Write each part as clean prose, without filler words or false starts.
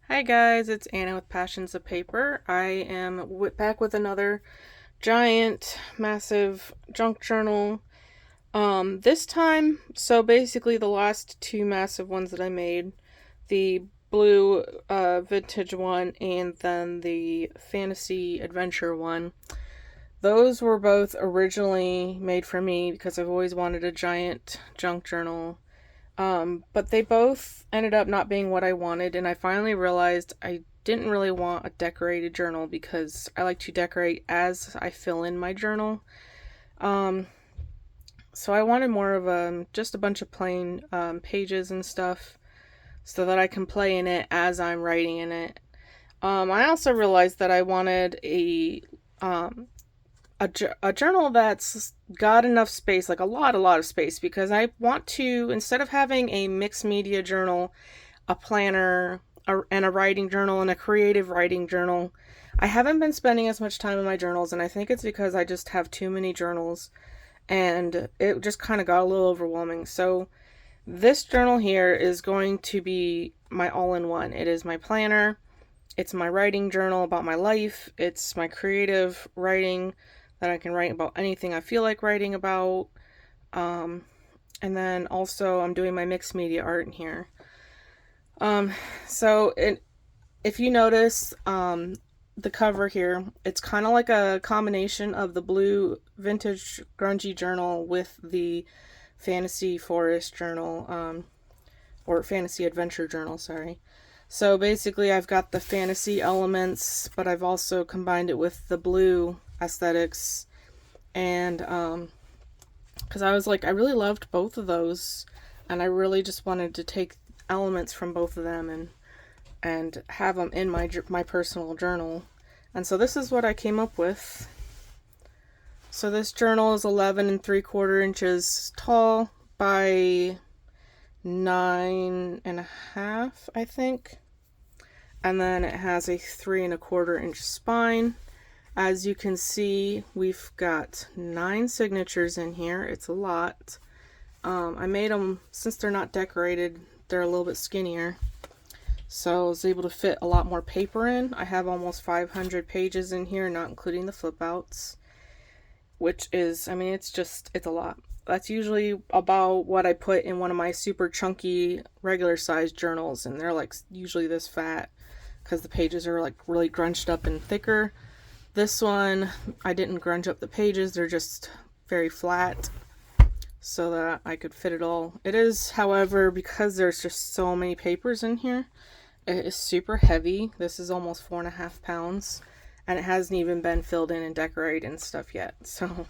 Hi guys, it's Anna with Passions of Paper. I am back with another giant, massive junk journal. This time, so basically the last two massive ones that I made, the blue vintage one and then the fantasy adventure one, those were both originally made for me because I've always wanted a giant junk journal. But they both ended up not being what I wanted, and I finally realized I didn't really want a decorated journal because I like to decorate as I fill in my journal. Um, so I wanted more of just a bunch of plain pages and stuff so that I can play in it as I'm writing in it. I also realized that I wanted um, a journal that's got enough space, like a lot of space, because I want to, instead of having a mixed media journal, a planner, and a writing journal and a creative writing journal, I haven't been spending as much time in my journals, and I think it's because I just have too many journals and it just kind of got a little overwhelming. So this journal here is going to be my all-in-one. It is my planner, it's my writing journal about my life, it's my creative writing that I can write about anything I feel like writing about. And then also I'm doing my mixed media art in here. So if you notice, the cover here, it's kind of like a combination of the blue vintage grungy journal with the fantasy forest journal, or fantasy adventure journal, sorry. So basically I've got the fantasy elements, but I've also combined it with the blue aesthetics, and because I was like, I really loved both of those, and I really just wanted to take elements from both of them and have them in my personal journal. And so this is what I came up with. So this journal is 11 3/4 inches tall by 9.5, I think. And then it has a 3 1/4 inch spine. As you can see, we've got 9 signatures in here. It's a lot. I made them, since they're not decorated, they're a little bit skinnier. So I was able to fit a lot more paper in. I have almost 500 pages in here, not including the flip outs, which is, I mean, it's a lot. That's usually about what I put in one of my super chunky regular size journals, and they're like usually this fat because the pages are like really grunched up and thicker. This one, I didn't grunge up the pages, they're just very flat so that I could fit it all. It is, however, because there's just so many papers in here, it is super heavy. This is almost 4.5 pounds, and it hasn't even been filled in and decorated and stuff yet. So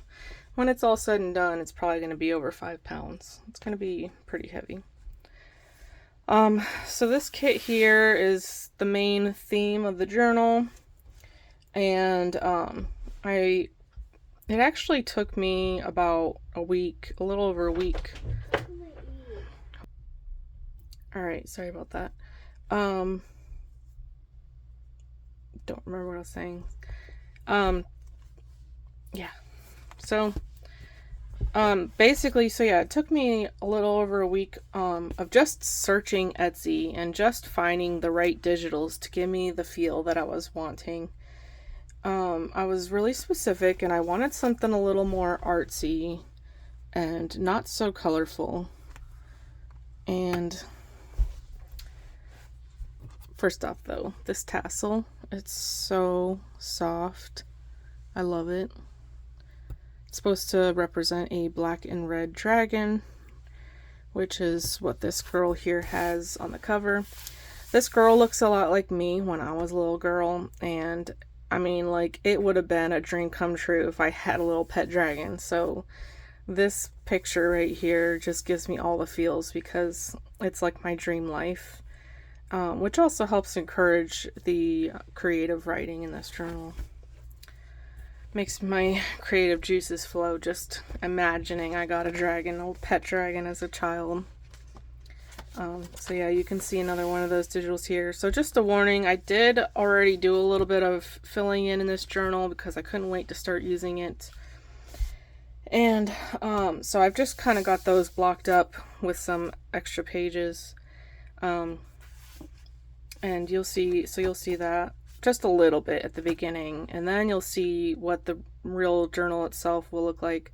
when it's all said and done, it's probably going to be over 5 pounds. It's going to be pretty heavy. So this kit here is the main theme of the journal, and it actually took me about a week, a little over a week. Alright, sorry about that. Don't remember what I was saying. Yeah. So, basically, so yeah, it took me a little over a week, of just searching Etsy and just finding the right digitals to give me the feel that I was wanting. I was really specific, and I wanted something a little more artsy and not so colorful. And first off, though, this tassel, it's so soft. I love it. It's supposed to represent a black and red dragon, which is what this girl here has on the cover. This girl looks a lot like me when I was a little girl, and I mean, like, it would have been a dream come true if I had a little pet dragon. So this picture right here just gives me all the feels because it's like my dream life, which also helps encourage the creative writing in this journal. Makes my creative juices flow just imagining I got a dragon, a pet dragon as a child. So yeah, you can see another one of those digitals here. So just a warning, I did already do a little bit of filling in this journal because I couldn't wait to start using it. And so I've just kind of got those blocked up with some extra pages. And and you'll see that just a little bit at the beginning, and then you'll see what the real journal itself will look like.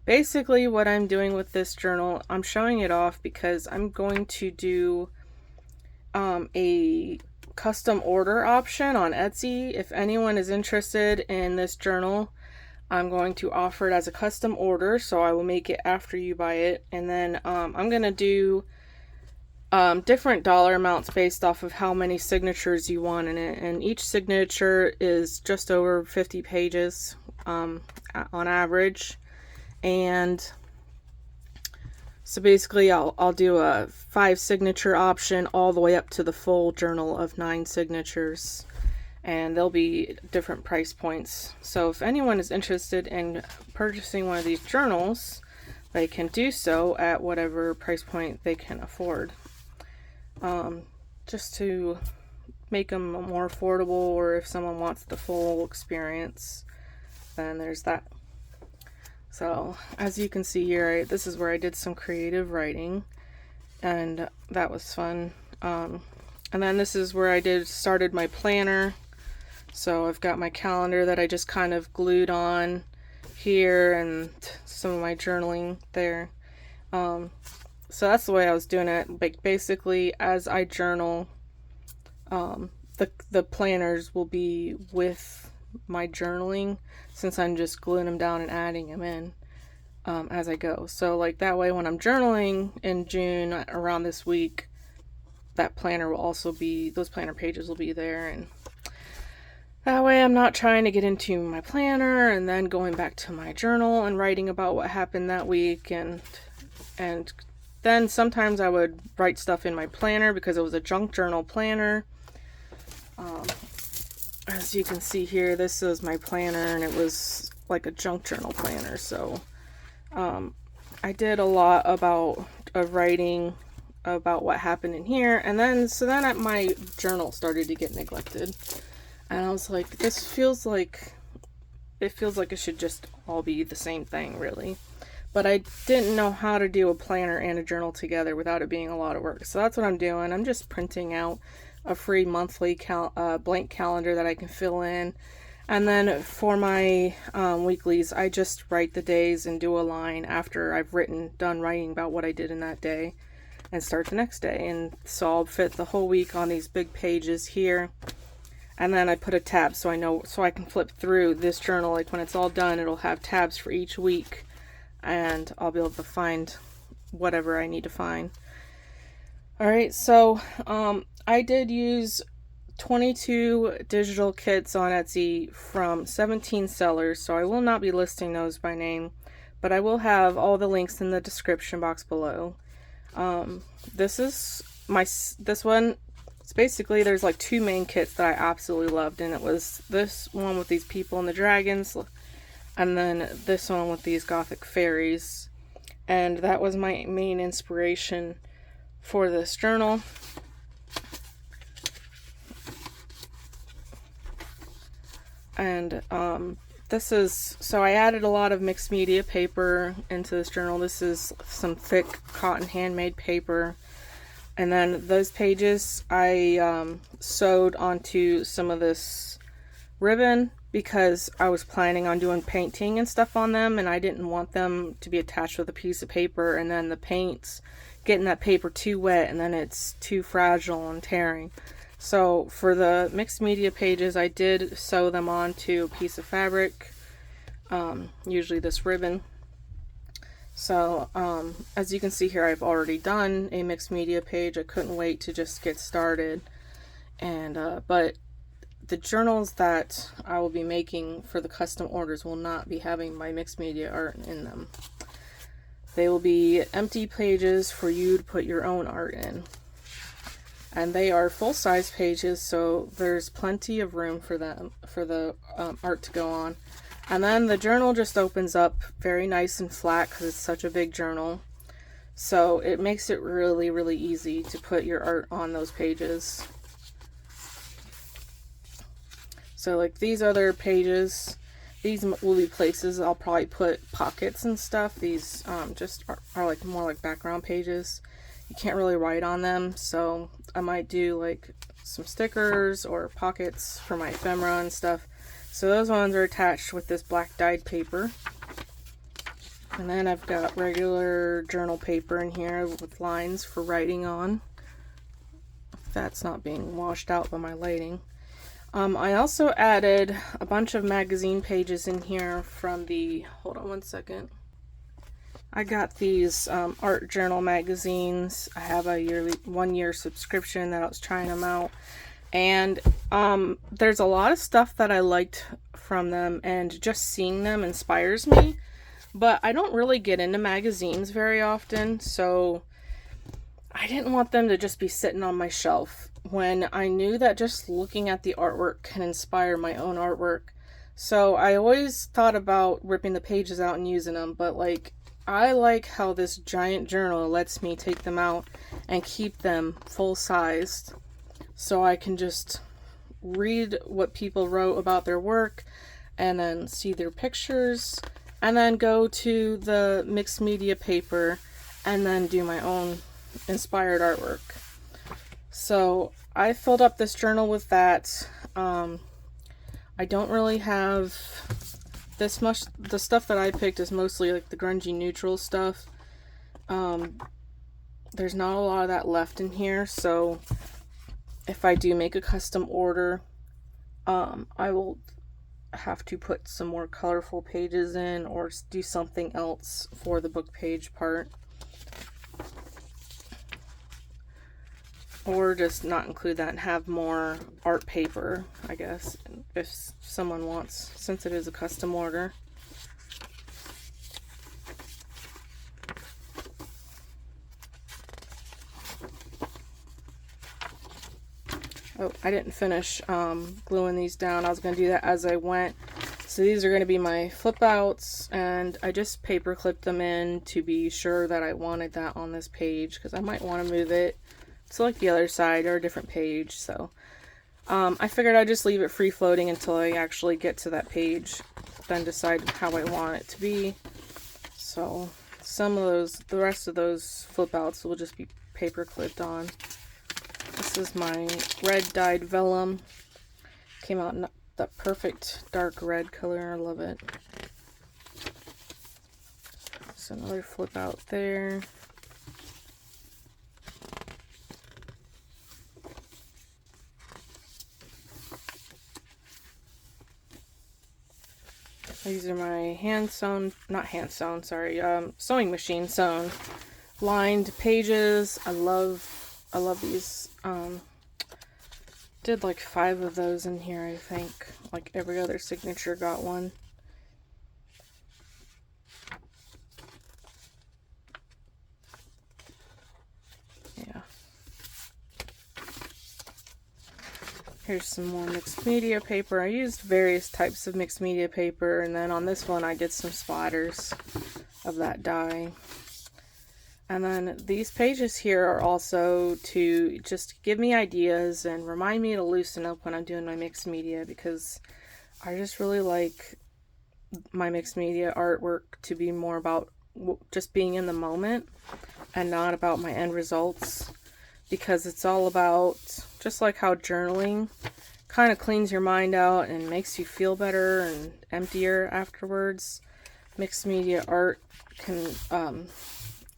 Basically what I'm doing with this journal, I'm showing it off because I'm going to do a custom order option on Etsy. If anyone is interested in this journal, I'm going to offer it as a custom order, so I will make it after you buy it, and then I'm gonna do different dollar amounts based off of how many signatures you want in it, and each signature is just over 50 pages on average. And so basically I'll do a 5 signature option all the way up to the full journal of 9 signatures, and there'll be different price points. So if anyone is interested in purchasing one of these journals, they can do so at whatever price point they can afford, just to make them more affordable, or if someone wants the full experience, then there's that. So as you can see here, this is where I did some creative writing, and that was fun. And then this is where I started my planner. So I've got my calendar that I just kind of glued on here, and some of my journaling there. So that's the way I was doing it. Like, basically, as I journal, the planners will be with my journaling, since I'm just gluing them down and adding them in as I go. So like that way, when I'm journaling in June around this week, that planner will also be, those planner pages will be there, and that way I'm not trying to get into my planner and then going back to my journal and writing about what happened that week. And then sometimes I would write stuff in my planner because it was a junk journal planner. As you can see here, this is my planner, and it was like a junk journal planner. So I did a lot of writing about what happened in here, and then my journal started to get neglected, and I was like, it feels like it should just all be the same thing, really. But I didn't know how to do a planner and a journal together without it being a lot of work. So that's what I'm doing. I'm just printing out a free monthly blank calendar that I can fill in, and then for my weeklies, I just write the days and do a line after I've done writing about what I did in that day, and start the next day. And so I'll fit the whole week on these big pages here, and then I put a tab so I can flip through this journal. Like when it's all done, it'll have tabs for each week, and I'll be able to find whatever I need to find. Alright, so I did use 22 digital kits on Etsy from 17 sellers, so I will not be listing those by name, but I will have all the links in the description box below. This one, it's basically, there's like 2 main kits that I absolutely loved, and it was this one with these people and the dragons, and then this one with these gothic fairies, and that was my main inspiration for this journal. And so I added a lot of mixed media paper into this journal. This is some thick cotton handmade paper, and then those pages I sewed onto some of this ribbon because I was planning on doing painting and stuff on them, and I didn't want them to be attached with a piece of paper and then the paint's getting that paper too wet and then it's too fragile and tearing. So for the mixed media pages, I did sew them onto a piece of fabric, usually this ribbon. So as you can see here, I've already done a mixed media page. I couldn't wait to just get started. And but the journals that I will be making for the custom orders will not be having my mixed media art in them. They will be empty pages for you to put your own art in. And they are full-size pages, so there's plenty of room for them, for the art to go on. And then the journal just opens up very nice and flat because it's such a big journal. So it makes it really, really easy to put your art on those pages. So like these other pages, these will be places I'll probably put pockets and stuff. These just are like more like background pages. you can't really write on them, so I might do like some stickers or pockets for my ephemera and stuff. So those ones are attached with this black dyed paper. And then I've got regular journal paper in here with lines for writing on. That's not being washed out by my lighting. I also added a bunch of magazine pages in here from the, hold on one second. I got these art journal magazines. I have a yearly 1-year subscription that I was trying them out. And there's a lot of stuff that I liked from them, and just seeing them inspires me. But I don't really get into magazines very often, so I didn't want them to just be sitting on my shelf when I knew that just looking at the artwork can inspire my own artwork. So I always thought about ripping the pages out and using them, but like, I like how this giant journal lets me take them out and keep them full-sized, so I can just read what people wrote about their work and then see their pictures and then go to the mixed media paper and then do my own inspired artwork. So I filled up this journal with that. I don't really have this much. The stuff that I picked is mostly like the grungy neutral stuff. There's not a lot of that left in here, so if I do make a custom order, I will have to put some more colorful pages in or do something else for the book page part. Or just not include that and have more art paper, I guess, if someone wants, since it is a custom order. Oh, I didn't finish gluing these down. I was going to do that as I went. So these are going to be my flip outs, and I just paper clipped them in to be sure that I wanted that on this page, because I might want to move it to like the other side or a different page. So I figured I'd just leave it free floating until I actually get to that page, then decide how I want it to be. So some of those, the rest of those flip outs will just be paper clipped on. This is my red dyed vellum. Came out in that perfect dark red color. I love it. So another flip out there. These are my hand sewn, not hand sewn, sorry, sewing machine sewn lined pages. I love these. Did like 5 of those in here, I think. Like every other signature got one. Yeah. Here's some more mixed media paper. I used various types of mixed media paper, and then on this one I did some splatters of that dye. And then these pages here are also to just give me ideas and remind me to loosen up when I'm doing my mixed media, because I just really like my mixed media artwork to be more about just being in the moment and not about my end results, because it's all about, just like how journaling kind of cleans your mind out and makes you feel better and emptier afterwards, mixed media art can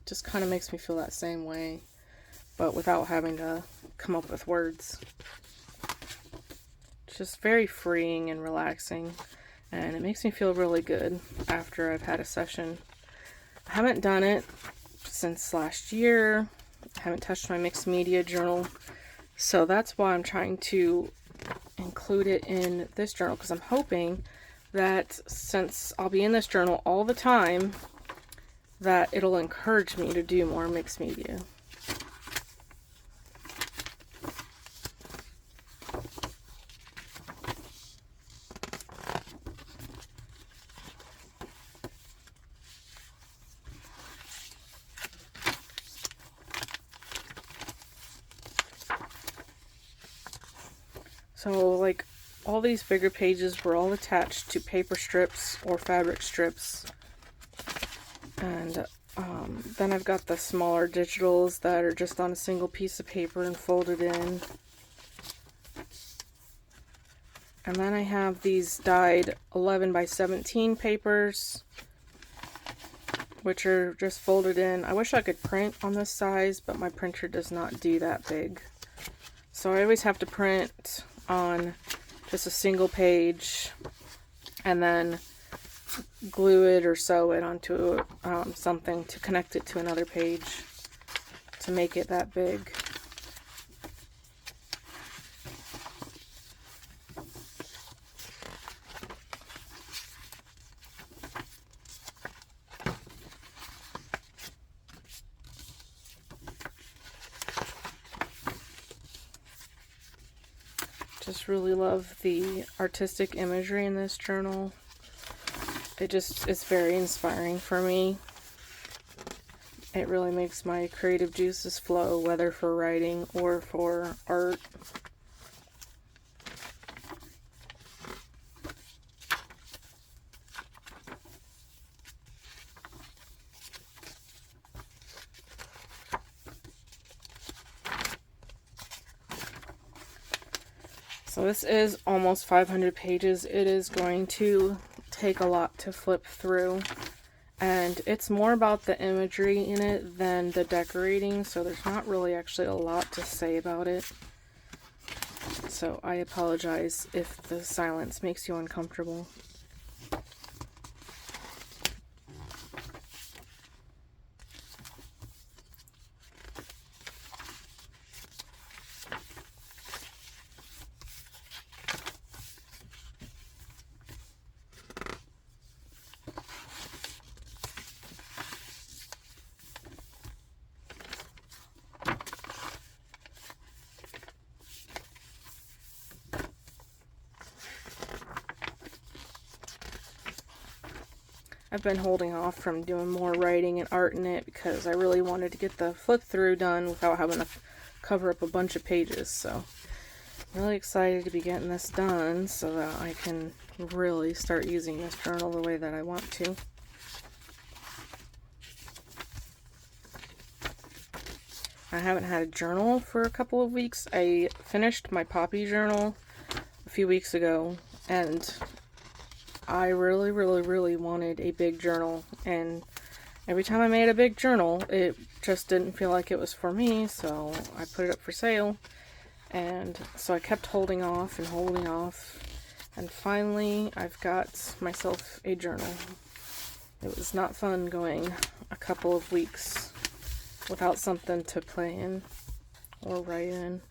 just kind of makes me feel that same way, but without having to come up with words. It's just very freeing and relaxing, and it makes me feel really good after I've had a session. I haven't done it since last year. I haven't touched my mixed media journal, so that's why I'm trying to include it in this journal, because I'm hoping that since I'll be in this journal all the time, that it'll encourage me to do more mixed media. So like all these bigger pages were all attached to paper strips or fabric strips. And Then I've got the smaller digitals that are just on a single piece of paper and folded in. And then I have these dyed 11 by 17 papers, which are just folded in. I wish I could print on this size, but my printer does not do that big. So I always have to print on just a single page and then glue it or sew it onto something to connect it to another page to make it that big. Just really love the artistic imagery in this journal. It's very inspiring for me. It really makes my creative juices flow, whether for writing or for art. So this is almost 500 pages. It is going to take a lot to flip through, and it's more about the imagery in it than the decorating, so there's not really actually a lot to say about it. So I apologize if the silence makes you uncomfortable. I've been holding off from doing more writing and art in it because I really wanted to get the flip through done without having to cover up a bunch of pages. So I'm really excited to be getting this done so that I can really start using this journal the way that I want to. I haven't had a journal for a couple of weeks. I finished my Poppy journal a few weeks ago, and I really wanted a big journal, and every time I made a big journal, it just didn't feel like it was for me, so I put it up for sale, and so I kept holding off, and finally I've got myself a journal. It was not fun going a couple of weeks without something to play in or write in.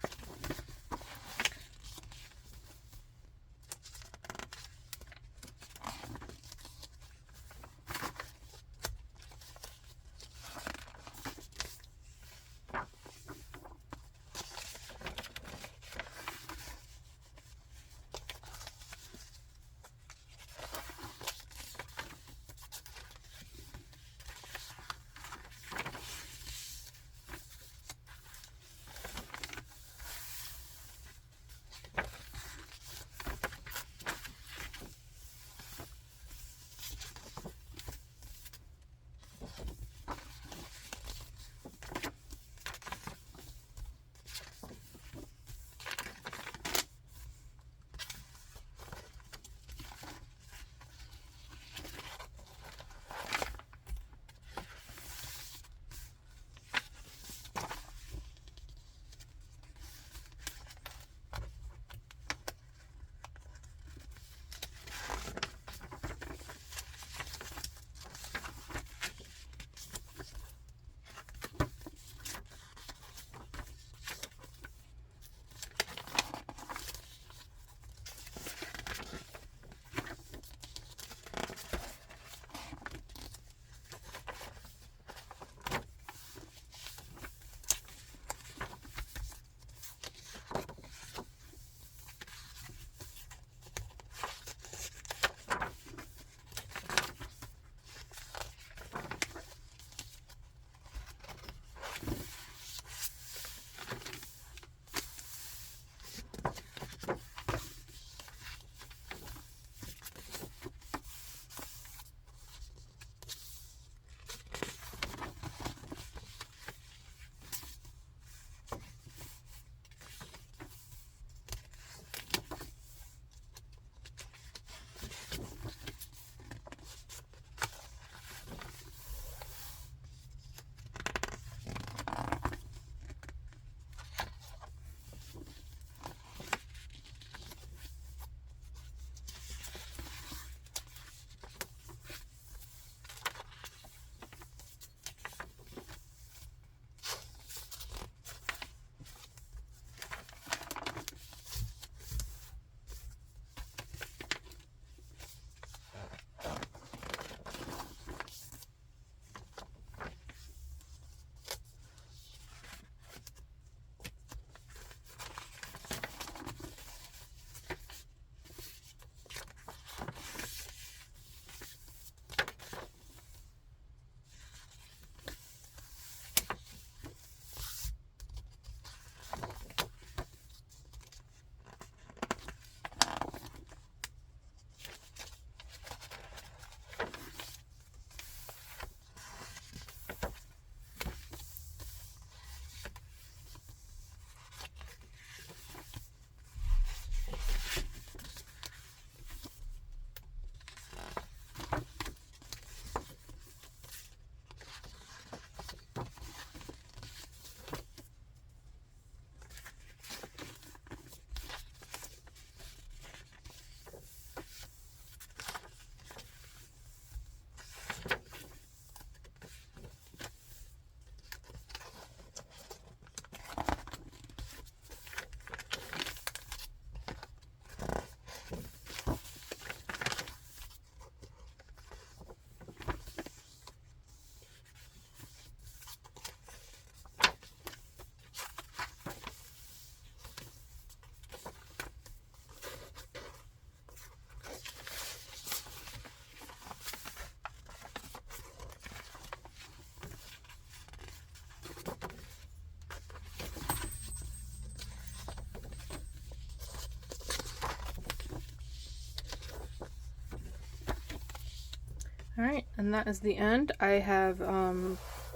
Alright, and that is the end. I have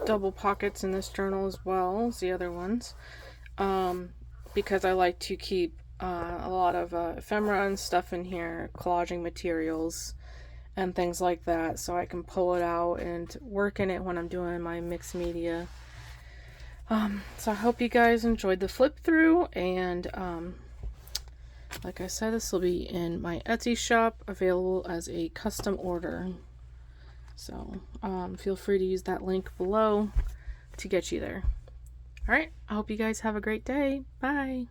double pockets in this journal as well as the other ones, because I like to keep a lot of ephemera and stuff in here, collaging materials and things like that, so I can pull it out and work in it when I'm doing my mixed media. So I hope you guys enjoyed the flip through, and like I said, this will be in my Etsy shop, available as a custom order. So feel free to use that link below to get you there. Alright, I hope you guys have a great day. Bye!